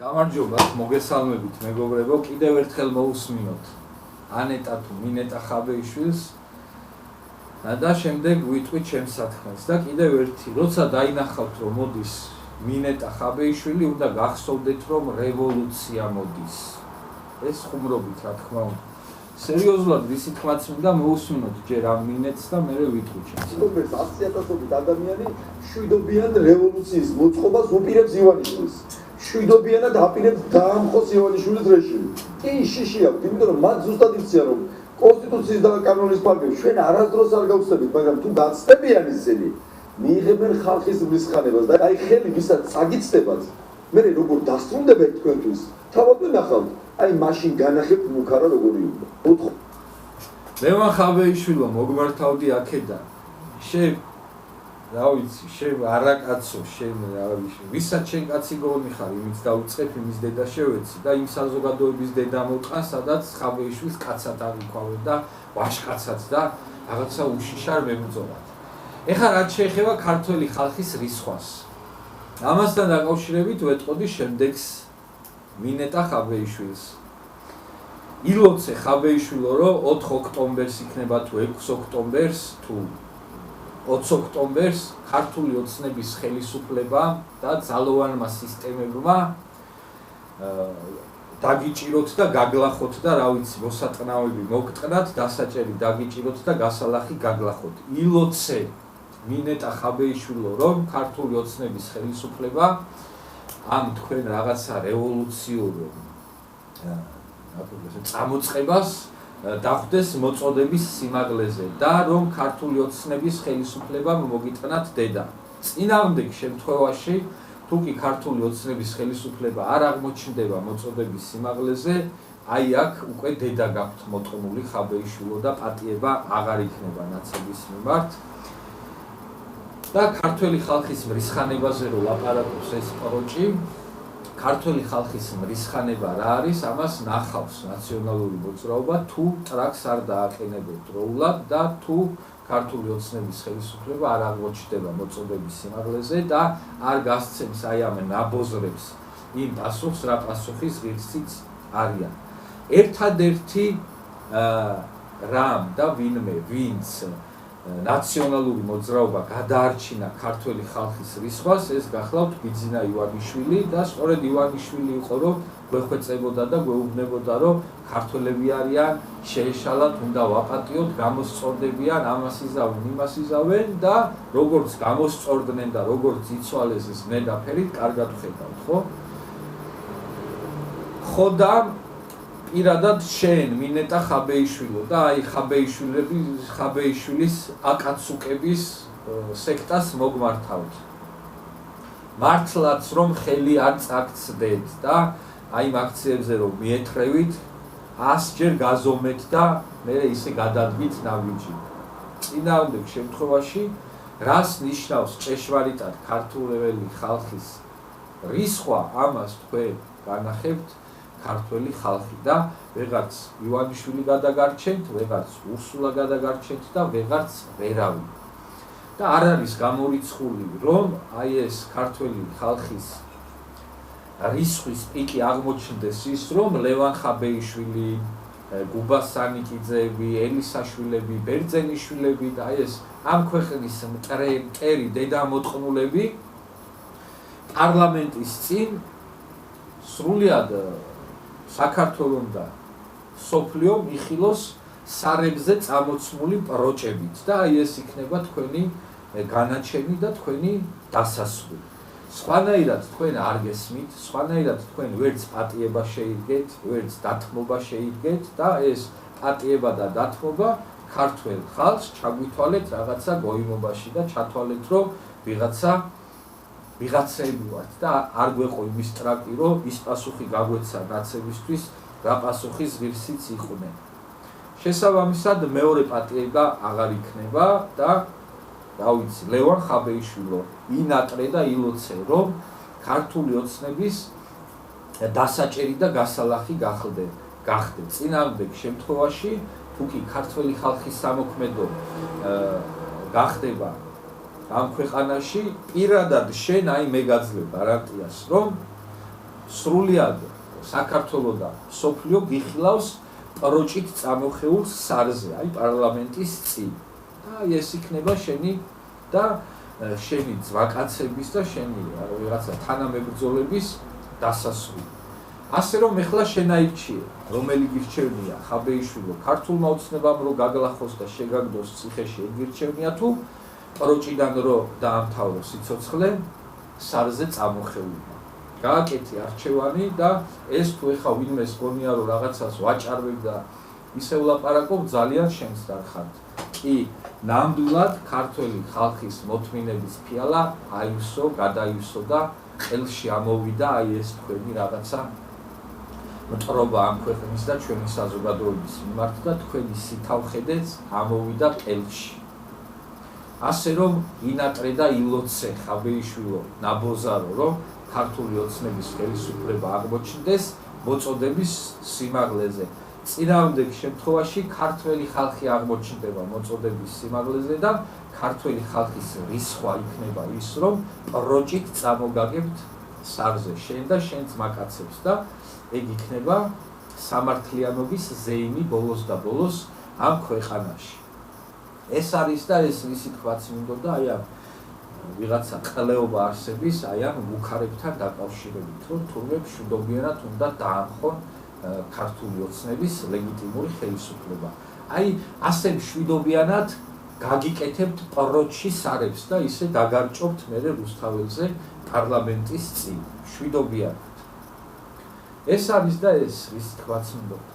გამარჯობა, მოგესალმებით მეგობრებო, კიდევ ერთხელ მოусმინოთ ანეტა თუ მინეტა ხაბეიშვილს და შემდეგ ვიტყვით ჩემს საქმეს და კიდევ ერთი, როცა დაინახავთ რომ მოდის მინეტა ხაბეიშვილი, უნდა გახსოვდეთ რომ რევოლუცია მოდის. ეს ხუმრობით რა თქმა უნდა. სერიოზულად ვისი თქმაც მინდა მოусმინოთ ჯერ ამ მინეტს და მერე ვიტყვით ჩემს. ეს 100,000-ობით ადამიანი შვიდობიან რევოლუციის მოწყობას უპირებს ივანიშვილს. შვიდობიანად აპირებს დაამხოს ივანიშვილის რეჟიმი. კი შიშია, იმიტომ რომ მათ ზუსტად იციან რომ კონსტიტუციის და კანონის ფარგლებში ჩვენ არასდროს არ გავხსნებით, მაგრამ თუ გაცდებიან ისინი, მიიღებენ ხალხის მრისხანებას და აი ხელი ვისაც წაგიცდებათ, მე როგორ დასრულდებათ თქვენთვის, თავად ვნახავთ, აი მაშინ განახებთ მუქარა როგორი უნდა. ლევან ხაბეიშვილო მოგმართავდი აქედან. რა ვიცი, არაკაცო, ვისაც შენ კაცი გონიხარ, იმის დაუწყებ, იმის დედა შევეცი და იმ საზოგადოების დედა მოტყან, სადაც ხაბეიშვილს კაცად აღიქვავენ და ვაშკაცად და რაღაცა უშიშარ მებრძოლად. ეხლა რაც შეეხება ქართველი ხალხის რისხვას. ამასთან დაკავშირებით ვეტყოდი შემდეგს მინეტა ხაბეიშვილს. ილოცე ხაბეიშვილო, რომ 4 ოქტომბერს იქნება თუ 6 ოქტომბერს თუ 20 ოქტომბერს ქართული ოცნების ხელისუფლება და ძალოვანმა სისტემებმა დაგიჭიროთ და გაგლახოთ და რა ვიცი, მოსატყნავები მოგტყნათ, დასაჭერი დაგიჭიროთ და გასალახი გაგლახოთ. ილოცე მინეტა ხაბეიშვილო, რომ ქართული ოცნების ხელისუფლება ამ თქვენ რაღაცა რევოლუციურ წამოწყებას დახვდეს მოწოდების სიმაღლეზე და რომ ქართული ოცნების ხელისუფლებამ მოგიტყნათ დედა. წინააღმდეგ შემთხვევაში, თუ კი ქართული ოცნების ხელისუფლება არ აღმოჩნდება მოწოდების სიმაღლეზე, აი აქ უკვე დედა გაქვთ მოტყნული ხაბეიშვილო და პატიება აღარ იქნება ნაცების მიმართ. და ქართველი ხალხის მრისხანებაზე რო ლაპარაკობს ეს პროჭი, ქართველი ხალხის მრისხანება რა არის, ამას ნახავს ნაციონალური მოძრაობა, თუ ტრაქს არ დააყენებენ დროულად და თუ ქართული ოცნების ხელისუფლება არ აღმოჩნდება მოწოდების სიმაღლეზე და არ გასცემს აი ამ ნაბოზრებს იმ პასუხს, რა პასუხის ღირსიც არიან. ერთადერთი რამ და ვინმე, ვინც ნაციონალური მოძრაობა გადაარჩინა ქართველი ხალხის რისხვას, ეს გახლავთ ბიძინა ივანიშვილი და სწორედ ივანიშვილი იყო, რომ გვეხვეწებოდა და გვეუბნებოდა, რომ ქართველები არიან, შეეშალათ, უნდა ვაპატიოთ, გამოსწორდებიან, ამას იზავენ, იმას იზავენ და როგორც გამოსწორდნენ და როგორც იცვალეს ეს ნედაფერით, კარგად ხედავთ, ხო? ხო და პირადად შენ მინეტა ხაბეიშვილო და აი ხაბეიშვილის აკაცუკების სექტას მოგმართავთ. მართლაც რომ ხელი არ წაგცდეთ და აი იმ აქციებზე რომ მიეთრევით 100 ჯერ გაზომეთ და მე ისე გადადგით ნავიჯი. წინააღმდეგ შემთხვევაში რას ნიშნავს ჭეშმარიტად ქართველი ხალხის რისხვა, ამას თქვენ განახებთ ქართველი ხალხი და ვეღარც ივანიშვილი გადაგარჩენთ, ვეღარც ურსულა გადაგარჩენთ და ვეღარც ვერავინ. და არ არის გამორიცხული, რომ აი ეს ქართველი ხალხის რისხვის პიკი აღმოჩნდეს ის, რომ ლევან ხაბეიშვილი, გუბა სანიკიძეები, ელისაშვილები, ბერძენიშვილები და აი ეს ამ ქვეყნის მტერი დედამოტყნულები პარლამენტის წინ სრულიად საქართველოს და სოფლიო მიხილოს სარებზე წამოცმული პროჭებით და აი ეს იქნება თქვენი განაჩენი და თქვენი დასასრული. სხვანაირად თქვენ არ გესმით, სხვანაირად თქვენ ვერც პატიება შეიდგეთ, ვერც დათმობა შეიდგეთ და ეს პატიება და დათმობა ქართველ ხალხს ჩაგვითვალეთ რაღაცა გოიმობაში და ჩათვალეთ, რომ ვიღაცები ვართ და არ გვეყო იმის ტრაკი, რომ ის პასუხი გაგვეცა ნაცებისთვის, რა პასუხის ღირსიც იყვნენ. შესაბამისად მეორე პატიება აღარ იქნება და რა ვიცი, ლევან ხაბეიშვილო ინატრე და ილოცე, რომ ქართული ოცნების დასაჭერი და გასალახი გახდე. წინააღმდეგ შემთხვევაში, თუ კი ქართველი ხალხის სამოქმედო გახდება ამ ქვეყანაში, პირადად შენ აი მე გაძლევ გარანტიას, რომ სრულიად საქართველოს და სოფლიო გიხილავს პროჭით წამოხეულ სარზე, აი პარლამენტის წინ. და ეს იქნება შენი და შენი ძვაკაცების და შენი რაღაცა თანამებრძოლების დასასრული. ასე რომ ეხლა შენ აირჩიე, რომელი გირჩევნია, ხაბეიშვილო ქართულმა ოცნებამ რო გაგლახოს და შეგაგდოს ციხეში ეგირჩევნია თუ პროჭიდან რო დაამთავროს სიცოცხლე სარზე წამოხეულმა. გააკეთე არჩევანი და ეს თუ ეხა ვინმეს გონია რომ რაღაცას ვაჭარებ და ისე ვლაპარაკობ ძალიან შენს დარხართ. კი ნამდვილად ქართველი ხალხის მოთმინების ფიალა აივსო, გადაივსო და ყელში ამოვიდა აი ეს თქვენი რაღაცა მტრობა ამ ქვეყნის და ჩვენი საზოგადოების მიმართ და თქვენი სითავხედეც ამოვიდა ყელში. ასე რომ ინატრე და ილოცე ხაბეიშვილო ნაბოზარო რომ ქართული ოცნების ხელისუფლება აღმოჩნდეს მოწოდების სიმაღლეზე. წინააღმდეგ შემთხვევაში ქართველი ხალხი აღმოჩნდება მოწოდების სიმაღლეზე და ქართველი ხალხის რისხვა იქნება ის რომ პროჭით წამოგაგებთ სარზე შენ და შენს მაკაცებს და ეგ იქნება სამართლიანობის ზეიმი ბოლოს და ბოლოს ამ ქვეყანაში. ეს არის და ეს ისი თქვაც მინდოდა აი ამ ვიღაცა ყლეობა არსების აი ამ მუქარებთან დაკავშირებით რომ თურმე მშვიდობიანად უნდა დაამხონ ქართული ოცნების ლეგიტიმური ხელისუფლება. აი ასე მშვიდობიანად გაგიკეთებთ პროჭში სარებს და ისე დაგარჭობთ მერე რუსთაველზე პარლამენტის წინ. მშვიდობიანად. ეს არის და ეს ისი თქვაც მინდოდა.